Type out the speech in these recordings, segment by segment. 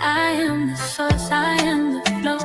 I am the source, I am the flow.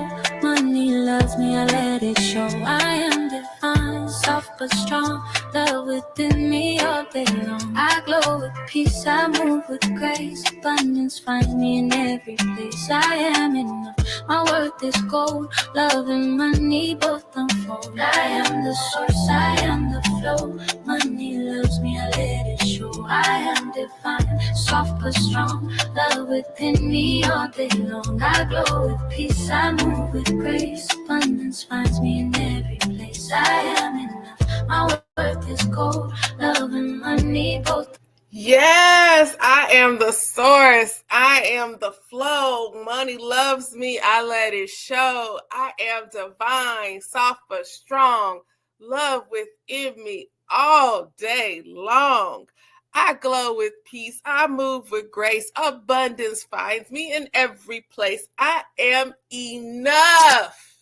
Money loves me, I let it show. I am divine, soft but strong. Love within me all day long. I glow with peace, I move with grace. Abundance finds me in every place. I am enough, my worth is gold. Love and money both unfold. I am the source, I am the flow. Money loves me, I let it show. I am divine, soft but strong. Love within me all day long. I glow with peace, I move with grace. Abundance finds me in every place. I am enough, my worth is gold. Love and money both. Yes, I am the source. I am the flow. Money loves me. I let it show. I am divine, soft but strong. Love within me all day long. I glow with peace. I move with grace. Abundance finds me in every place. I am enough.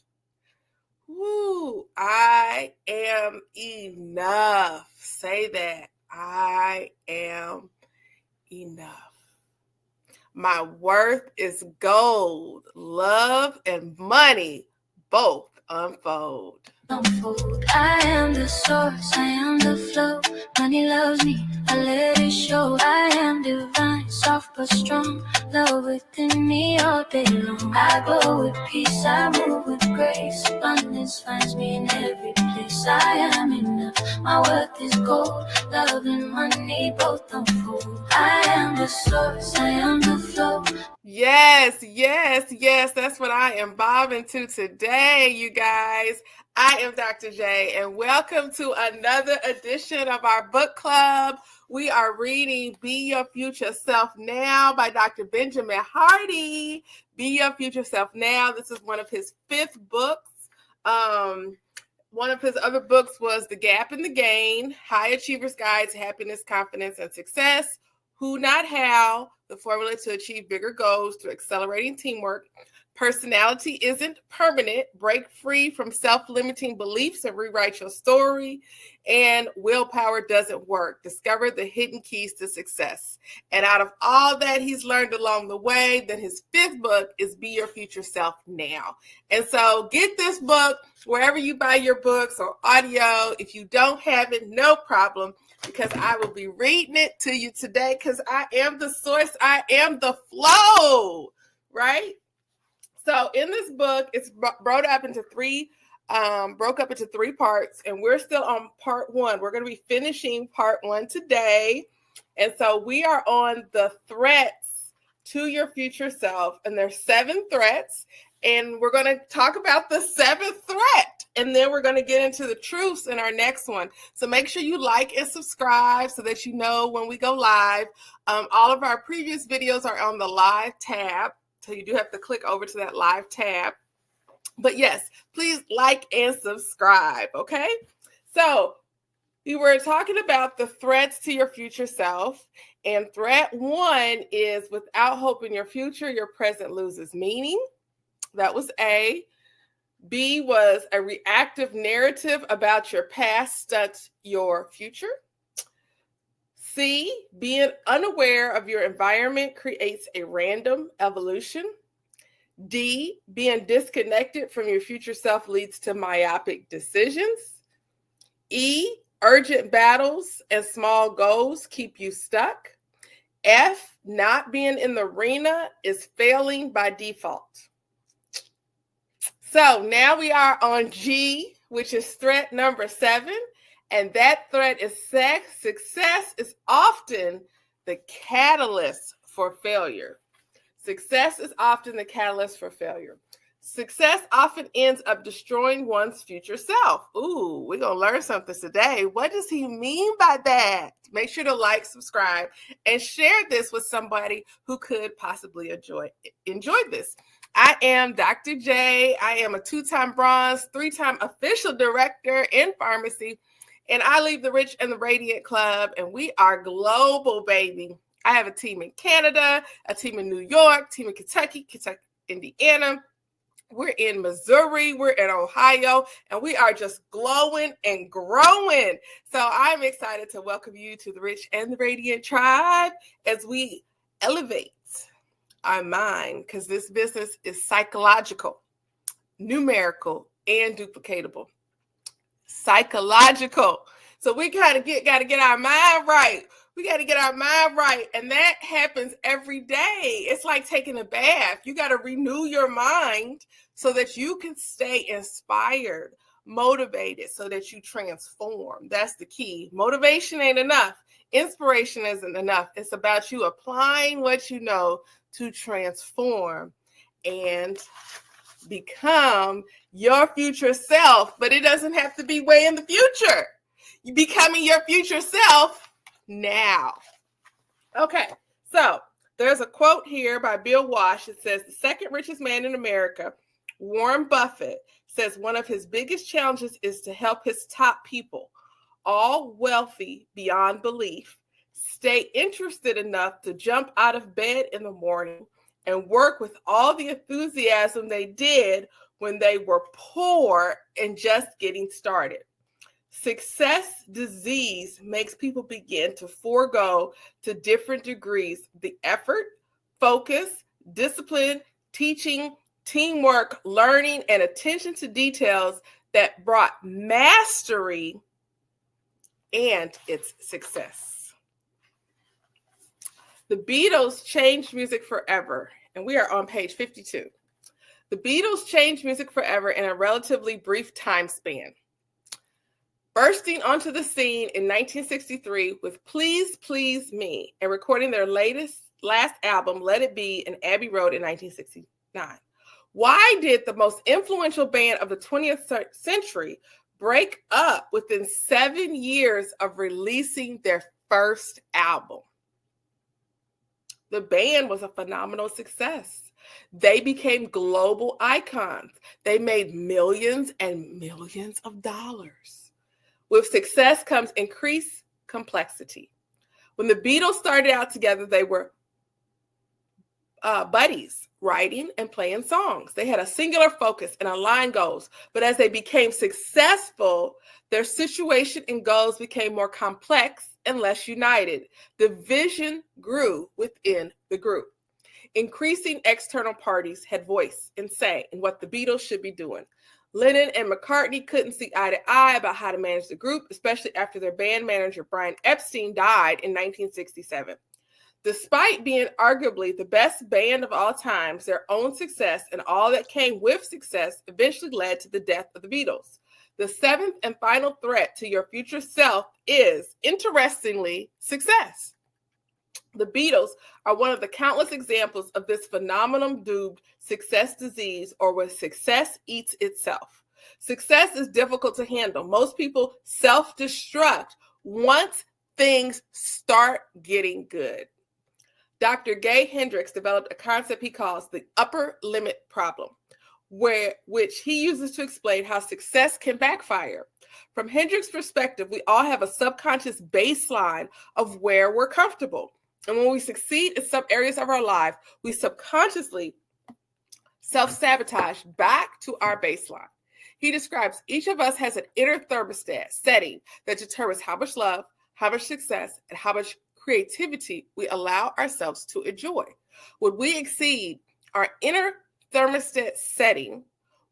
Woo, I am enough. Say that. I am enough. My worth is gold. Love and money both unfold. I am the source, I am the flow. Money loves me, I let it show. I am divine, soft but strong. Love within me all day long. I glow with peace, I move with grace. Abundance finds me in every place. I am enough, my worth is gold. Love and money both unfold. I am the source, I am the flow. Yes, yes, yes. That's what I am bobbing to today, you guys. I am Dr. J, and welcome to another edition of our book club. We are reading Be Your Future Self Now by Dr. Benjamin Hardy. Be Your Future Self Now. This is one of his 5th books. One of his other books was The Gap and the Gain, High Achiever's Guide to Happiness, Confidence, and Success. Who Not How, the formula to achieve bigger goals through accelerating teamwork. Personality Isn't Permanent. Break free from self-limiting beliefs and rewrite your story. And Willpower Doesn't Work. Discover the hidden keys to success. And out of all that he's learned along the way, then his 5th book is Be Your Future Self Now. And so get this book wherever you buy your books or audio. If you don't have it, no problem, because I will be reading it to you today because I am the source. I am the flow, right? So in this book, it's broke up into three parts, and we're still on part 1. We're going to be finishing part 1 today. And so we are on the threats to your future self, and there's 7 threats, and we're going to talk about the 7th threat, and then we're going to get into the truths in our next one. So make sure you like and subscribe so that you know when we go live. All of our previous videos are on the live tab. So you do have to click over to that live tab. But yes, please like and subscribe, okay? So we were talking about the threats to your future self. And threat 1 is without hope in your future, your present loses meaning. That was A. B was a reactive narrative about your past stunts your future. C, being unaware of your environment creates a random evolution. D, being disconnected from your future self leads to myopic decisions. E, urgent battles and small goals keep you stuck. F, not being in the arena is failing by default. So now we are on G, which is threat number 7. And that threat is sex. Success is often the catalyst for failure. Success is often the catalyst for failure. Success often ends up destroying one's future self. Ooh, we're going to learn something today. What does he mean by that? Make sure to like, subscribe, and share this with somebody who could possibly enjoy this. I am Dr. J. I am a 2-time bronze, 3-time official director in pharmacy. And I lead the Rich and the Radiant Club, and we are global, baby. I have a team in Canada, a team in New York, team in Kentucky, Indiana. We're in Missouri, we're in Ohio, and we are just glowing and growing. So I'm excited to welcome you to the Rich and the Radiant Tribe as we elevate our mind, because this business is psychological, numerical, and duplicatable. Psychological. So we gotta get our mind right. We got to get our mind right. And that happens every day. It's like taking a bath. You got to renew your mind so that you can stay inspired, motivated, so that you transform. That's the key. Motivation ain't enough. Inspiration isn't enough. It's about you applying what you know to transform and become your future self. But it doesn't have to be way in the future. You're becoming your future self now. Okay, so there's a quote here by Bill Walsh. It says, the second richest man in America, Warren Buffett, says one of his biggest challenges is to help his top people, all wealthy beyond belief, stay interested enough to jump out of bed in the morning and work with all the enthusiasm they did when they were poor and just getting started. Success disease makes people begin to forego to different degrees the effort, focus, discipline, teaching, teamwork, learning, and attention to details that brought mastery and its success. The Beatles changed music forever, and we are on page 52. The Beatles changed music forever in a relatively brief time span, bursting onto the scene in 1963 with Please Please Me and recording their last album, Let It Be, in Abbey Road in 1969. Why did the most influential band of the 20th century break up within 7 years of releasing their first album? The band was a phenomenal success. They became global icons. They made millions and millions of dollars. With success comes increased complexity. When the Beatles started out together, they were buddies, writing and playing songs. They had a singular focus and aligned goals. But as they became successful, their situation and goals became more complex and less united. The vision grew within the group. Increasing external parties had voice and say in what the Beatles should be doing. Lennon and McCartney couldn't see eye to eye about how to manage the group, especially after their band manager, Brian Epstein, died in 1967. Despite being arguably the best band of all times, their own success and all that came with success eventually led to the death of the Beatles. The seventh and final threat to your future self is, interestingly, success. The Beatles are one of the countless examples of this phenomenon dubbed success disease, or where success eats itself. Success is difficult to handle. Most people self-destruct once things start getting good. Dr. Gay Hendricks developed a concept he calls the upper limit problem, which he uses to explain how success can backfire. From Hendricks' perspective, we all have a subconscious baseline of where we're comfortable. And when we succeed in some areas of our life, we subconsciously self-sabotage back to our baseline. He describes each of us has an inner thermostat setting that determines how much love, how much success, and how much creativity we allow ourselves to enjoy. When we exceed our inner thermostat setting,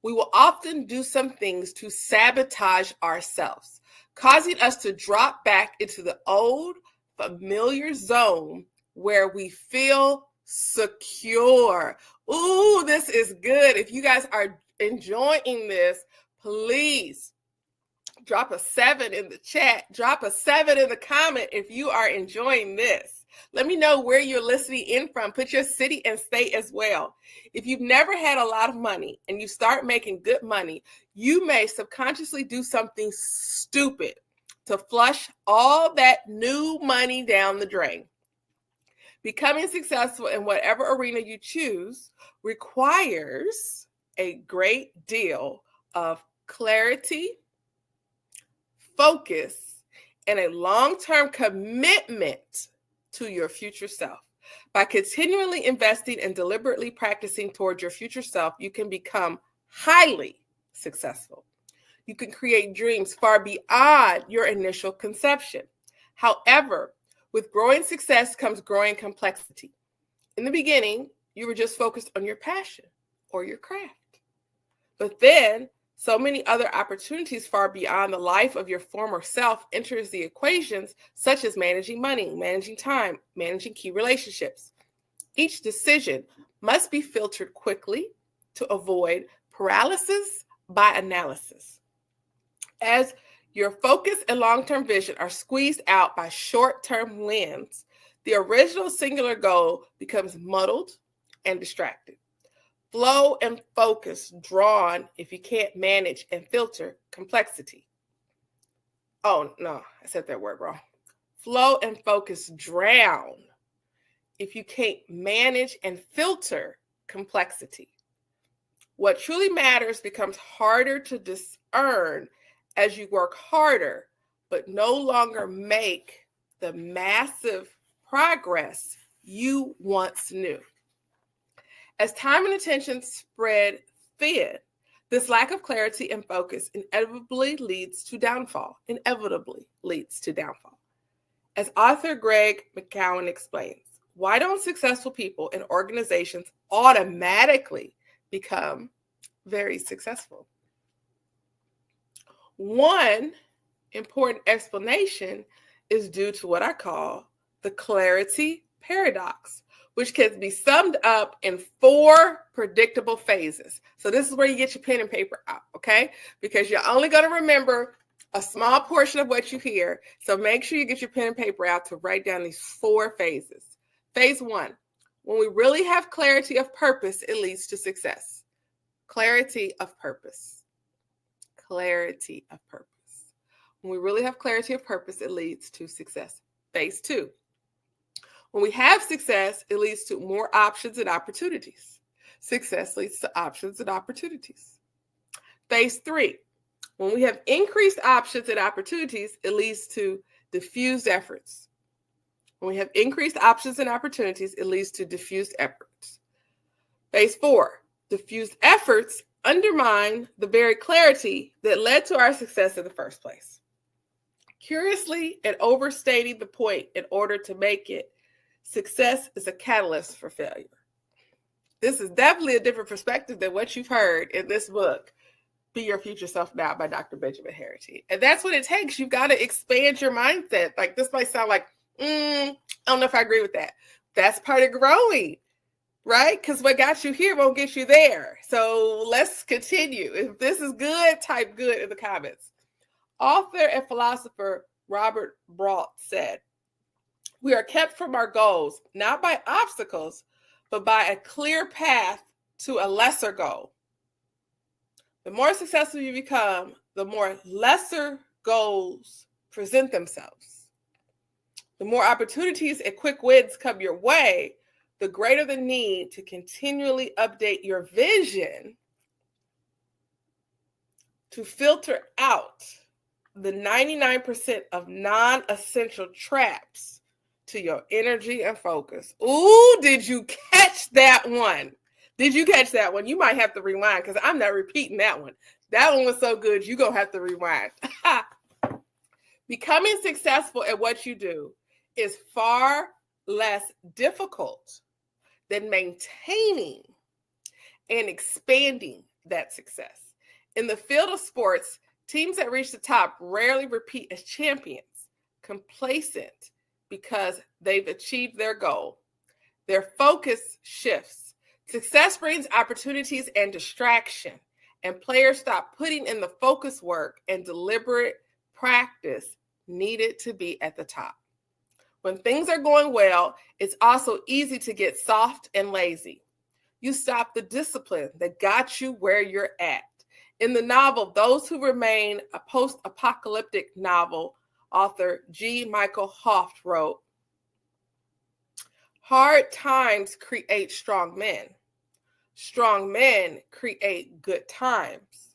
we will often do some things to sabotage ourselves, causing us to drop back into the old familiar zone where we feel secure. Ooh, this is good. If you guys are enjoying this, please drop a 7 in the chat. Drop a 7 in the comment if you are enjoying this. Let me know where you're listening in from. Put your city and state as well. If you've never had a lot of money and you start making good money, you may subconsciously do something stupid to flush all that new money down the drain. Becoming successful in whatever arena you choose requires a great deal of clarity, focus, and a long-term commitment to your future self. By continually investing and deliberately practicing towards your future self, you can become highly successful. You can create dreams far beyond your initial conception. However, with growing success comes growing complexity. In the beginning, You were just focused on your passion or your craft. But then so many other opportunities far beyond the life of your former self enters the equations, such as managing money, managing time, managing key relationships. Each decision must be filtered quickly to avoid paralysis by analysis. As your focus and long-term vision are squeezed out by short-term lens, the original singular goal becomes muddled and distracted. Flow and focus drawn if you can't manage and filter complexity. Oh, no, I said that word wrong. Flow and focus drown if you can't manage and filter complexity. What truly matters becomes harder to discern as you work harder, but no longer make the massive progress you once knew. As time and attention spread thin, this lack of clarity and focus inevitably leads to downfall. As author Greg McKeown explains, why don't successful people and organizations automatically become very successful? One important explanation is due to what I call the clarity paradox, which can be summed up in 4 predictable phases. So this is where you get your pen and paper out, okay? Because you're only going to remember a small portion of what you hear. So make sure you get your pen and paper out to write down these 4 phases. Phase 1, when we really have clarity of purpose, it leads to success. Clarity of purpose. Clarity of purpose. When we really have clarity of purpose, it leads to success. Phase 2, when we have success, it leads to more options and opportunities. Success leads to options and opportunities. Phase 3, when we have increased options and opportunities, it leads to diffused efforts. When we have increased options and opportunities, it leads to diffused efforts. Phase 4, diffused efforts undermine the very clarity that led to our success in the first place. Curiously and overstating the point in order to make it, success is a catalyst for failure. This is definitely a different perspective than what you've heard in this book, Be Your Future Self Now by Dr. Benjamin Harity. And that's what it takes. You've got to expand your mindset. Like, this might sound like, I don't know if I agree with that. That's part of growing, right? Because what got you here won't get you there. So let's continue. If this is good, type good in the comments. Author and philosopher Robert Brault said, "We are kept from our goals, not by obstacles, but by a clear path to a lesser goal. The more successful you become, the more lesser goals present themselves. The more opportunities and quick wins come your way, the greater the need to continually update your vision to filter out the 99% of non-essential traps to your energy and focus." Ooh, did you catch that one? Did you catch that one? You might have to rewind because I'm not repeating that one. That one was so good, you're going to have to rewind. Becoming successful at what you do is far less difficult than maintaining and expanding that success. In the field of sports, teams that reach the top rarely repeat as champions, complacent because they've achieved their goal. Their focus shifts. Success brings opportunities and distraction, and players stop putting in the focus work and deliberate practice needed to be at the top. When things are going well, it's also easy to get soft and lazy. You stop the discipline that got you where you're at. In the novel, Those Who Remain, a post-apocalyptic novel, author G. Michael Hoft wrote, "Hard times create strong men. Strong men create good times.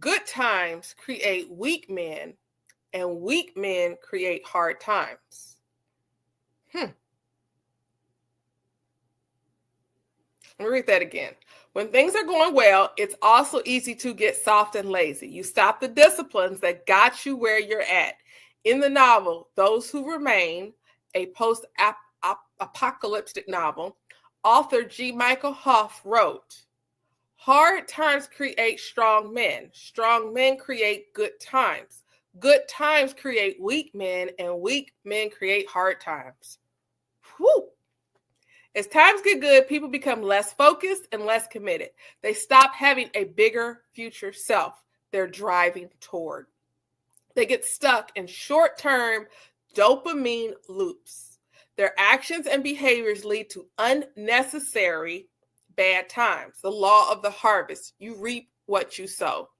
Good times create weak men, and weak men create hard times." Let me read that again. When things are going well, it's also easy to get soft and lazy. You stop the disciplines that got you where you're at. In the novel, Those Who Remain, a post-apocalyptic novel, Author G. Michael Hoff wrote, "Hard times create strong men. Strong men create good times. Good times create weak men, and weak men create hard times." Whew. As times get good, people become less focused and less committed. They stop having a bigger future self they're driving toward. They get stuck in short-term dopamine loops. Their actions and behaviors lead to unnecessary bad times. The law of the harvest. You reap what you sow.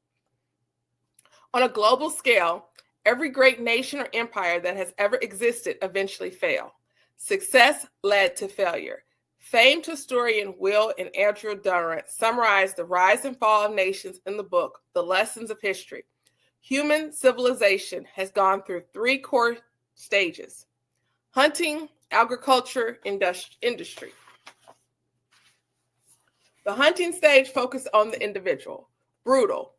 On a global scale, every great nation or empire that has ever existed eventually failed. Success led to failure. Famed historian Will and Andrew Durant summarized the rise and fall of nations in the book, The Lessons of History. Human civilization has gone through 3 core stages: hunting, agriculture, industry. The hunting stage focused on the individual, brutal,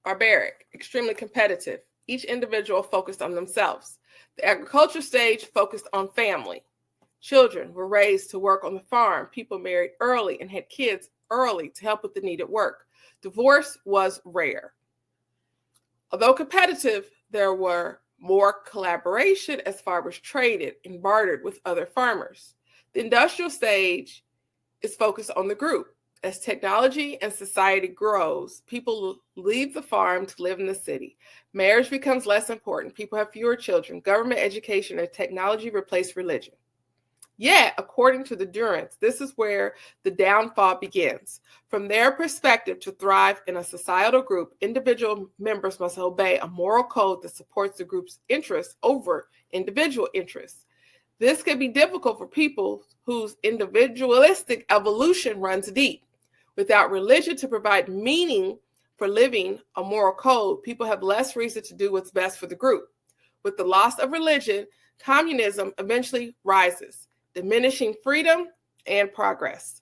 barbaric, extremely competitive. Each individual focused on themselves. The agriculture stage focused on family. Children were raised to work on the farm. People married early and had kids early to help with the needed work. Divorce was rare. Although competitive, there were more collaboration as farmers traded and bartered with other farmers. The industrial stage is focused on the group. As technology and society grows, people leave the farm to live in the city. Marriage becomes less important. People have fewer children. Government, education, and technology replace religion. Yet, according to the Durants, this is where the downfall begins. From their perspective, to thrive in a societal group, individual members must obey a moral code that supports the group's interests over individual interests. This can be difficult for people whose individualistic evolution runs deep. Without religion to provide meaning for living a moral code, people have less reason to do what's best for the group. With the loss of religion, communism eventually rises, diminishing freedom and progress.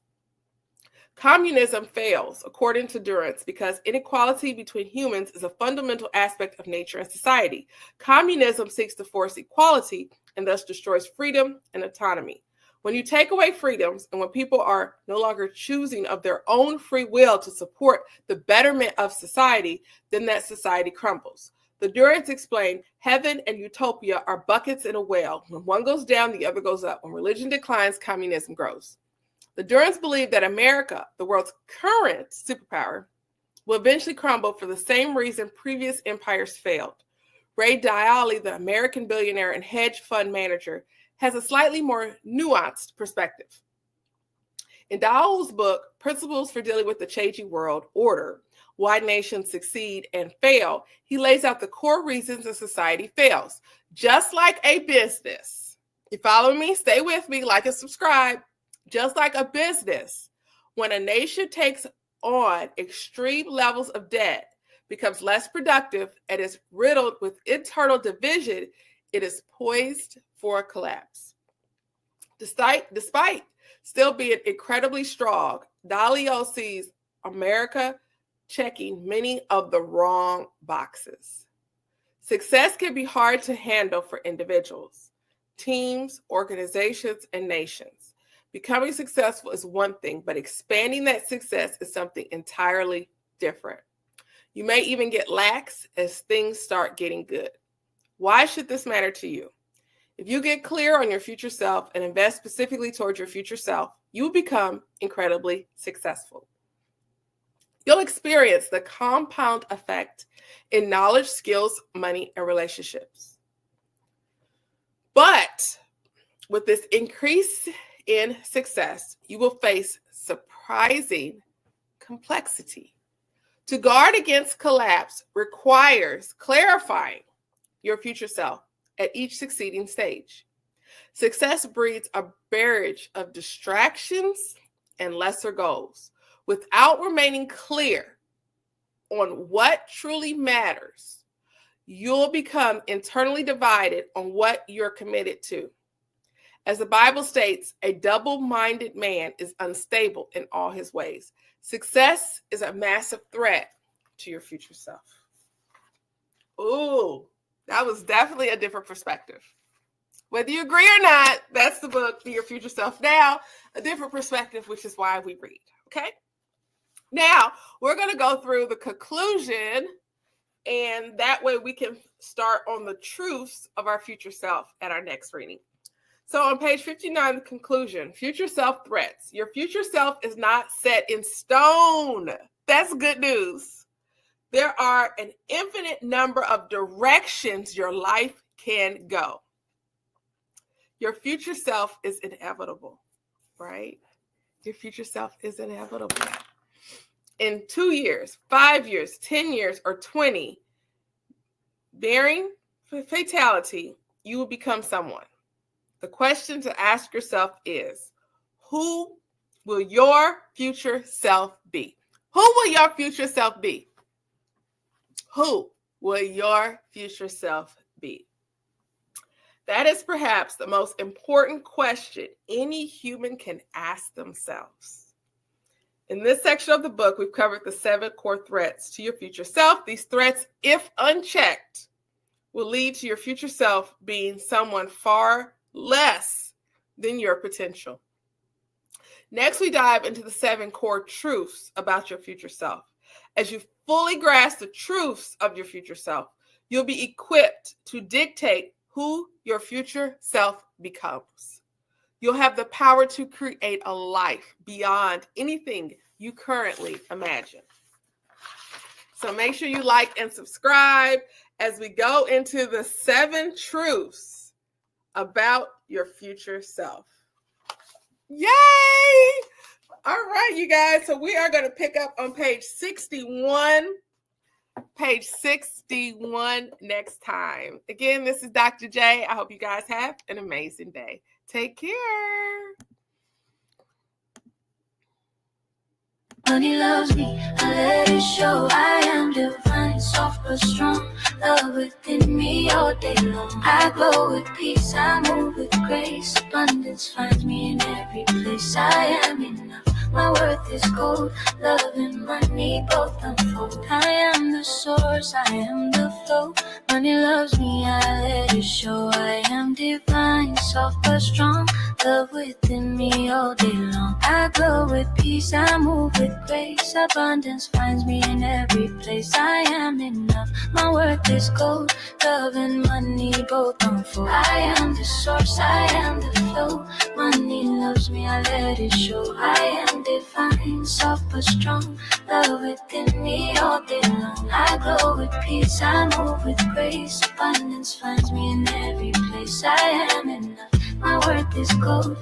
Communism fails, according to Durant, because inequality between humans is a fundamental aspect of nature and society. Communism seeks to force equality and thus destroys freedom and autonomy. When you take away freedoms and when people are no longer choosing of their own free will to support the betterment of society, then that society crumbles. The Durants explain heaven and utopia are buckets in a well. When one goes down, the other goes up. When religion declines, communism grows. The Durants believe that America, the world's current superpower, will eventually crumble for the same reason previous empires failed. Ray Dalio, the American billionaire and hedge fund manager, has a slightly more nuanced perspective. In Dalio's book, Principles for Dealing with the Changing World Order, Why Nations Succeed and Fail, he lays out the core reasons a society fails. Just like a business, you follow me? Stay with me, like and subscribe. Just like a business, when a nation takes on extreme levels of debt, becomes less productive, and is riddled with internal division, it is poised for a collapse. Despite still being incredibly strong, Dalio sees America checking many of the wrong boxes. Success can be hard to handle for individuals, teams, organizations, and nations. Becoming successful is one thing, but expanding that success is something entirely different. You may even get lax as things start getting good. Why should this matter to you? If you get clear on your future self and invest specifically towards your future self, you will become incredibly successful. You'll experience the compound effect in knowledge, skills, money, and relationships. But with this increase in success, you will face surprising complexity. To guard against collapse requires clarifying your future self at each succeeding stage. Success breeds a barrage of distractions and lesser goals. Without remaining clear on what truly matters, you'll become internally divided on what you're committed to. As the Bible states, a double-minded man is unstable in all his ways. Success is a massive threat to your future self. Ooh, that was definitely a different perspective. Whether you agree or not, that's the book, Be Your Future Self Now, a different perspective, which is why we read, okay? Now, we're going to go through the conclusion, and that way we can start on the truths of our future self at our next reading. So on page 59, the conclusion, future self threats. Your future self is not set in stone. That's good news. There are an infinite number of directions your life can go. Your future self is inevitable, right? Your future self is inevitable. In 2 years, 5 years, 10 years, or 20, bearing fatality, you will become someone. The question to ask yourself is, who will your future self be? Who will your future self be? Who will your future self be? That is perhaps the most important question any human can ask themselves. In this section of the book, we've covered the 7 core threats to your future self. These threats, if unchecked, will lead to your future self being someone far less than your potential. Next, we dive into the 7 core truths about your future self. As you fully grasp the truths of your future self, you'll be equipped to dictate who your future self becomes. You'll have the power to create a life beyond anything you currently imagine. So make sure you like and subscribe as we go into the 7 truths about your future self. Yay! All right, you guys. So we are going to pick up on page 61. Page 61 next time. Again, this is Dr. J. I hope you guys have an amazing day. Take care. Money loves me, I let it show. I am divine, soft but strong. Love within me all day long. I glow with peace, I move with grace. Abundance finds me in every place. I am enough, my worth is gold. Love and money both unfold. I am the source, I am the flow. Money loves me, I let it show. I am divine, soft but strong. Love within me all day long. I glow with peace, I move with grace. Abundance finds me in every place. I am enough, my worth is gold. Love and money both unfold. I am the source, I am the flow. Money loves me, I let it show. I am divine, soft but strong. Love within me all day long. I glow with peace, I move with grace. Abundance finds me in every place. I am enough, my worth is gold. Love